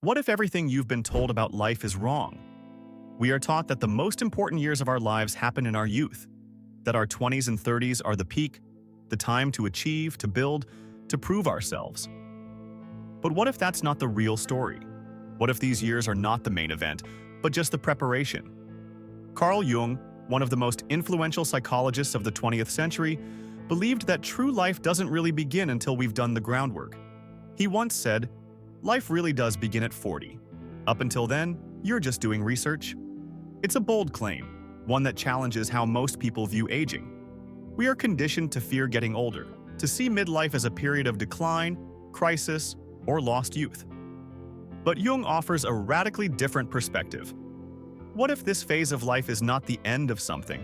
What if everything you've been told about life is wrong? We are taught that the most important years of our lives happen in our youth, that our 20s and 30s are the peak, the time to achieve, to build, to prove ourselves. But what if that's not the real story? What if these years are not the main event, but just the preparation? Carl Jung, one of the most influential psychologists of the 20th century, believed that true life doesn't really begin until we've done the groundwork. He once said, "Life really does begin at 40. Up until then, you're just doing research." It's a bold claim, one that challenges how most people view aging. We are conditioned to fear getting older, to see midlife as a period of decline, crisis, or lost youth. But Jung offers a radically different perspective. What if this phase of life is not the end of something,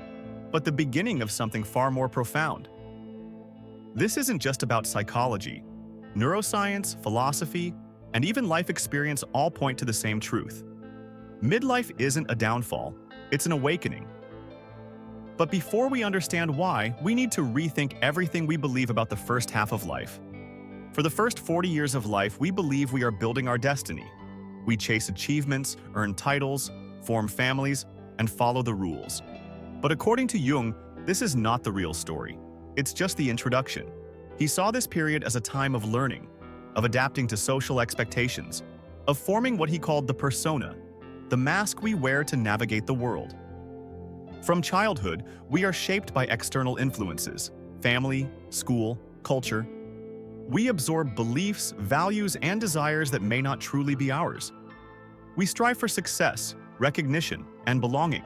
but the beginning of something far more profound? This isn't just about psychology. Neuroscience, philosophy, and even life experience all point to the same truth. Midlife isn't a downfall, it's an awakening. But before we understand why, we need to rethink everything we believe about the first half of life. For the first 40 years of life, we believe we are building our destiny. We chase achievements, earn titles, form families, and follow the rules. But according to Jung, this is not the real story. It's just the introduction. He saw this period as a time of learning, of adapting to social expectations, of forming what he called the persona, the mask we wear to navigate the world. From childhood, we are shaped by external influences, family, school, culture. We absorb beliefs, values, and desires that may not truly be ours. We strive for success, recognition, and belonging.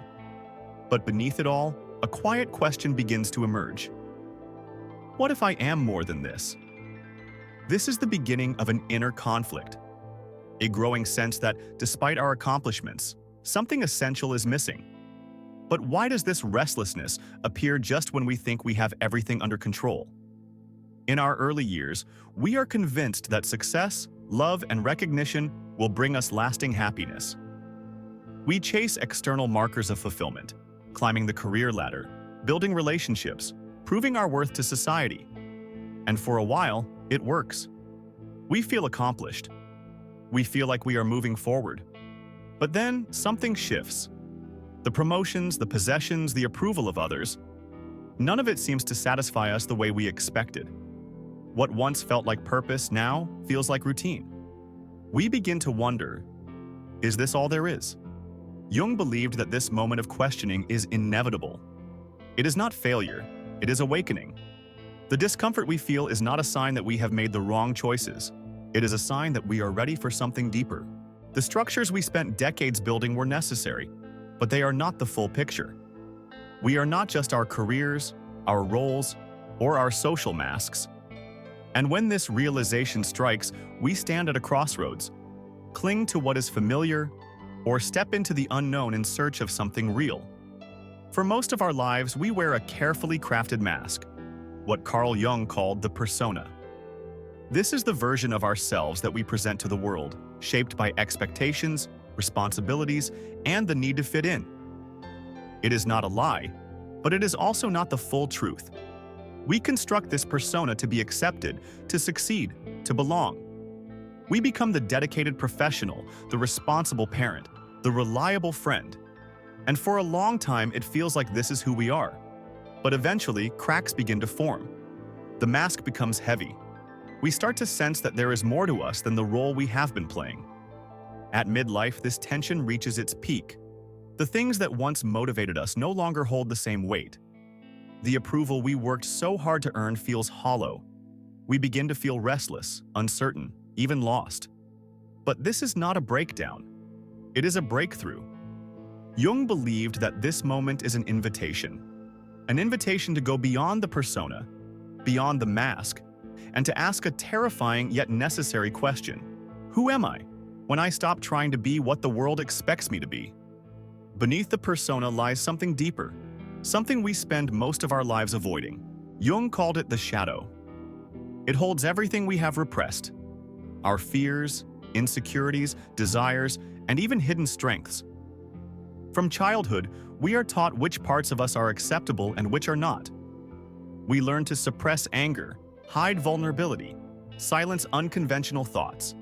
But beneath it all, a quiet question begins to emerge. What if I am more than this? This is the beginning of an inner conflict, a growing sense that, despite our accomplishments, something essential is missing. But why does this restlessness appear just when we think we have everything under control? In our early years, we are convinced that success, love, and recognition will bring us lasting happiness. We chase external markers of fulfillment, climbing the career ladder, building relationships, proving our worth to society. And for a while, it works. We feel accomplished. We feel like we are moving forward. But then something shifts. The promotions, the possessions, the approval of others, none of it seems to satisfy us the way we expected. What once felt like purpose now feels like routine. We begin to wonder, is this all there is? Jung believed that this moment of questioning is inevitable. It is not failure, it is awakening. The discomfort we feel is not a sign that we have made the wrong choices. It is a sign that we are ready for something deeper. The structures we spent decades building were necessary, but they are not the full picture. We are not just our careers, our roles, or our social masks. And when this realization strikes, we stand at a crossroads, cling to what is familiar, or step into the unknown in search of something real. For most of our lives, we wear a carefully crafted mask, what Carl Jung called the persona. This is the version of ourselves that we present to the world, shaped by expectations, responsibilities, and the need to fit in. It is not a lie, but it is also not the full truth. We construct this persona to be accepted, to succeed, to belong. We become the dedicated professional, the responsible parent, the reliable friend. And for a long time, it feels like this is who we are. But eventually, cracks begin to form. The mask becomes heavy. We start to sense that there is more to us than the role we have been playing. At midlife, this tension reaches its peak. The things that once motivated us no longer hold the same weight. The approval we worked so hard to earn feels hollow. We begin to feel restless, uncertain, even lost. But this is not a breakdown. It is a breakthrough. Jung believed that this moment is an invitation to go beyond the persona, beyond the mask, and to ask a terrifying yet necessary question. Who am I when I stop trying to be what the world expects me to be? Beneath the persona lies something deeper, something we spend most of our lives avoiding. Jung called it the shadow. It holds everything we have repressed, our fears, insecurities, desires, and even hidden strengths. From childhood, we are taught which parts of us are acceptable and which are not. We learn to suppress anger, hide vulnerability, silence unconventional thoughts.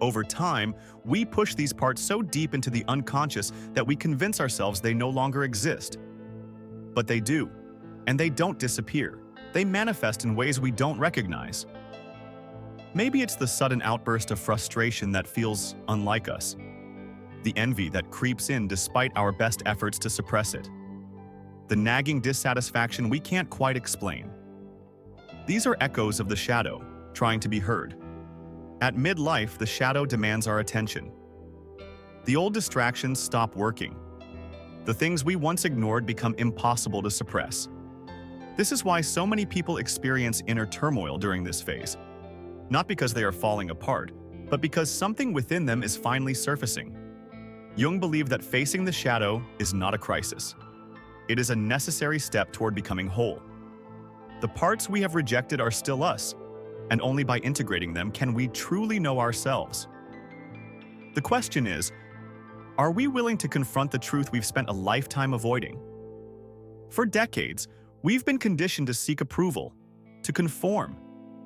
Over time, we push these parts so deep into the unconscious that we convince ourselves they no longer exist. But they do, and they don't disappear. They manifest in ways we don't recognize. Maybe it's the sudden outburst of frustration that feels unlike us, the envy that creeps in despite our best efforts to suppress it, the nagging dissatisfaction we can't quite explain. These are echoes of the shadow, trying to be heard. At midlife, the shadow demands our attention. The old distractions stop working. The things we once ignored become impossible to suppress. This is why so many people experience inner turmoil during this phase. Not because they are falling apart, but because something within them is finally surfacing. Jung believed that facing the shadow is not a crisis. It is a necessary step toward becoming whole. The parts we have rejected are still us, and only by integrating them can we truly know ourselves. The question is, are we willing to confront the truth we've spent a lifetime avoiding? For decades, we've been conditioned to seek approval, to conform,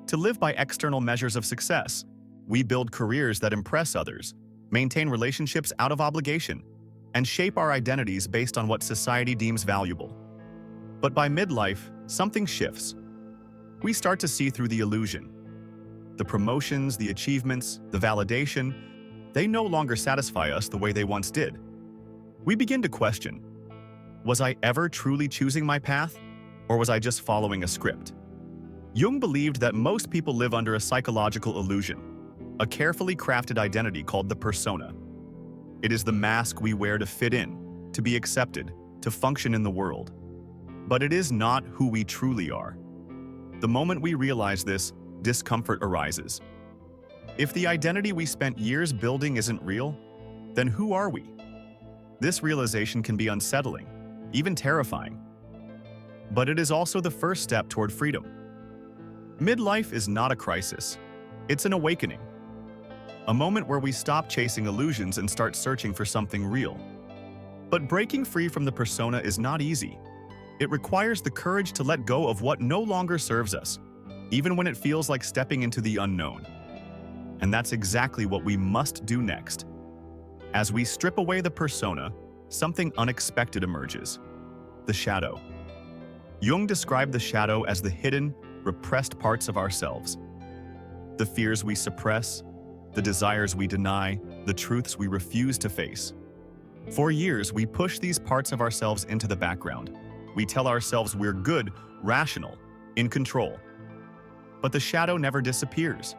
to live by external measures of success. We build careers that impress others, maintain relationships out of obligation, and shape our identities based on what society deems valuable. But by midlife, something shifts. We start to see through the illusion. The promotions, the achievements, the validation, they no longer satisfy us the way they once did. We begin to question, was I ever truly choosing my path, or was I just following a script? Jung believed that most people live under a psychological illusion, a carefully crafted identity called the persona. It is the mask we wear to fit in, to be accepted, to function in the world. But it is not who we truly are. The moment we realize this, discomfort arises. If the identity we spent years building isn't real, then who are we? This realization can be unsettling, even terrifying. But it is also the first step toward freedom. Midlife is not a crisis. It's an awakening. A moment where we stop chasing illusions and start searching for something real. But breaking free from the persona is not easy. It requires the courage to let go of what no longer serves us, even when it feels like stepping into the unknown. And that's exactly what we must do next. As we strip away the persona, something unexpected emerges: the shadow. Jung described the shadow as the hidden, repressed parts of ourselves. The fears we suppress, the desires we deny, the truths we refuse to face. For years, we push these parts of ourselves into the background. We tell ourselves we're good, rational, in control. But the shadow never disappears.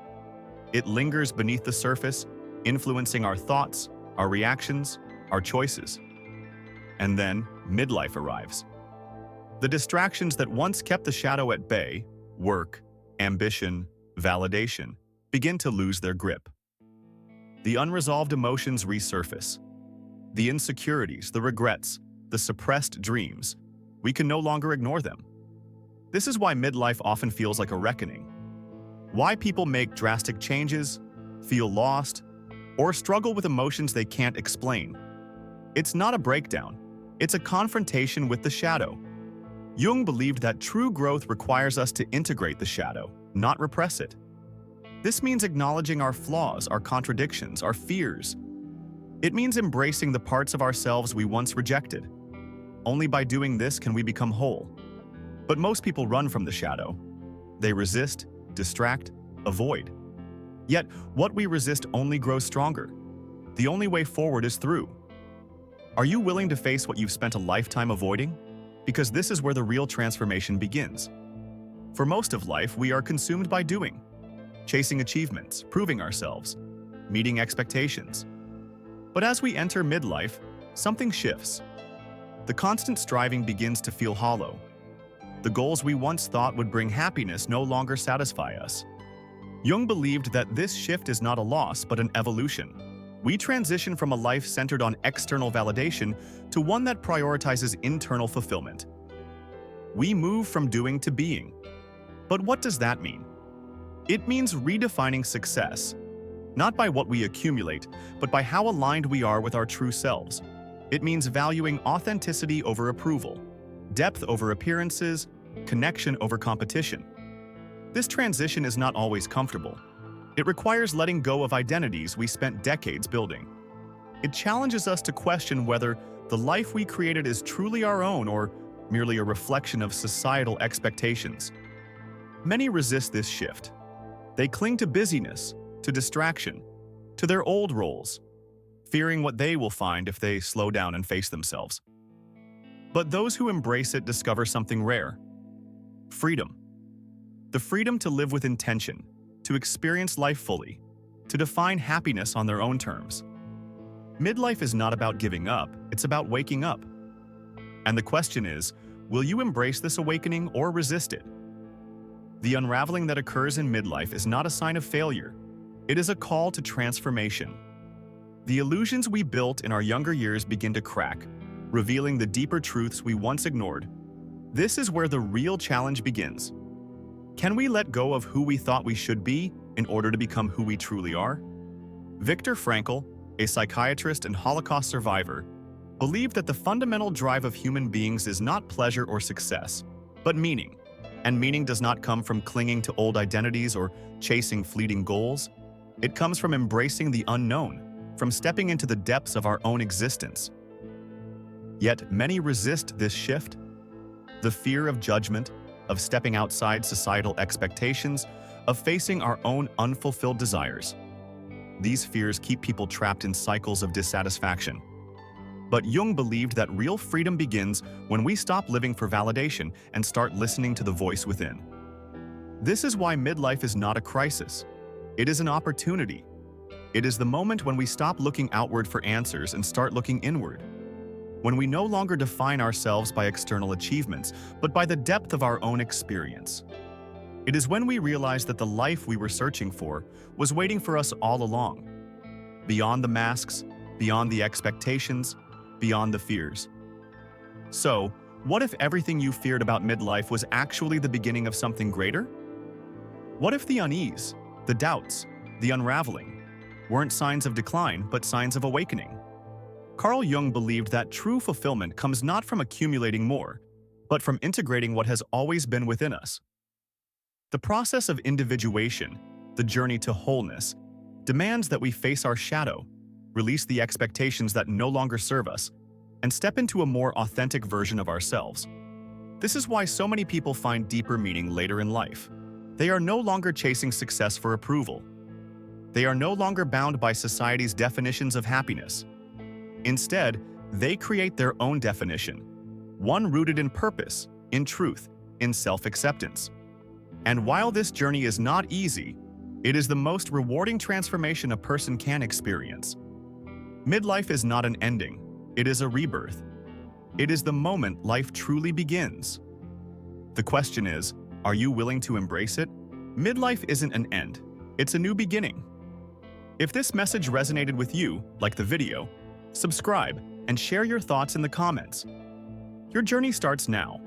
It lingers beneath the surface, influencing our thoughts, our reactions, our choices. And then, midlife arrives. The distractions that once kept the shadow at bay, work, ambition, validation, begin to lose their grip. The unresolved emotions resurface. The insecurities, the regrets, the suppressed dreams, we can no longer ignore them. This is why midlife often feels like a reckoning. Why people make drastic changes, feel lost, or struggle with emotions they can't explain. It's not a breakdown, it's a confrontation with the shadow. Jung believed that true growth requires us to integrate the shadow, not repress it. This means acknowledging our flaws, our contradictions, our fears. It means embracing the parts of ourselves we once rejected. Only by doing this can we become whole. But most people run from the shadow. They resist, distract, avoid. Yet, what we resist only grows stronger. The only way forward is through. Are you willing to face what you've spent a lifetime avoiding? Because this is where the real transformation begins. For most of life, we are consumed by doing, chasing achievements, proving ourselves, meeting expectations. But as we enter midlife, something shifts. The constant striving begins to feel hollow. The goals we once thought would bring happiness no longer satisfy us. Jung believed that this shift is not a loss, but an evolution. We transition from a life centered on external validation to one that prioritizes internal fulfillment. We move from doing to being. But what does that mean? It means redefining success, not by what we accumulate, but by how aligned we are with our true selves. It means valuing authenticity over approval, depth over appearances, connection over competition. This transition is not always comfortable. It requires letting go of identities we spent decades building. It challenges us to question whether the life we created is truly our own or merely a reflection of societal expectations. Many resist this shift. They cling to busyness, to distraction, to their old roles, fearing what they will find if they slow down and face themselves. But those who embrace it discover something rare: freedom. The freedom to live with intention, to experience life fully, to define happiness on their own terms. Midlife is not about giving up, it's about waking up. And the question is, will you embrace this awakening or resist it? The unraveling that occurs in midlife is not a sign of failure. It is a call to transformation. The illusions we built in our younger years begin to crack, revealing the deeper truths we once ignored. This is where the real challenge begins. Can we let go of who we thought we should be in order to become who we truly are? Viktor Frankl, a psychiatrist and Holocaust survivor, believed that the fundamental drive of human beings is not pleasure or success, but meaning. And meaning does not come from clinging to old identities or chasing fleeting goals. It comes from embracing the unknown, from stepping into the depths of our own existence. Yet many resist this shift. The fear of judgment, of stepping outside societal expectations, of facing our own unfulfilled desires. These fears keep people trapped in cycles of dissatisfaction. But Jung believed that real freedom begins when we stop living for validation and start listening to the voice within. This is why midlife is not a crisis. It is an opportunity. It is the moment when we stop looking outward for answers and start looking inward. When we no longer define ourselves by external achievements, but by the depth of our own experience. It is when we realize that the life we were searching for was waiting for us all along. Beyond the masks, beyond the expectations, beyond the fears. So, what if everything you feared about midlife was actually the beginning of something greater? What if the unease, the doubts, the unraveling weren't signs of decline, but signs of awakening? Carl Jung believed that true fulfillment comes not from accumulating more, but from integrating what has always been within us. The process of individuation, the journey to wholeness, demands that we face our shadow, release the expectations that no longer serve us, and step into a more authentic version of ourselves. This is why so many people find deeper meaning later in life. They are no longer chasing success for approval. They are no longer bound by society's definitions of happiness. Instead, they create their own definition, one rooted in purpose, in truth, in self-acceptance. And while this journey is not easy, it is the most rewarding transformation a person can experience. Midlife is not an ending, it is a rebirth. It is the moment life truly begins. The question is, are you willing to embrace it? Midlife isn't an end, it's a new beginning. If this message resonated with you, like the video, subscribe and share your thoughts in the comments. Your journey starts now.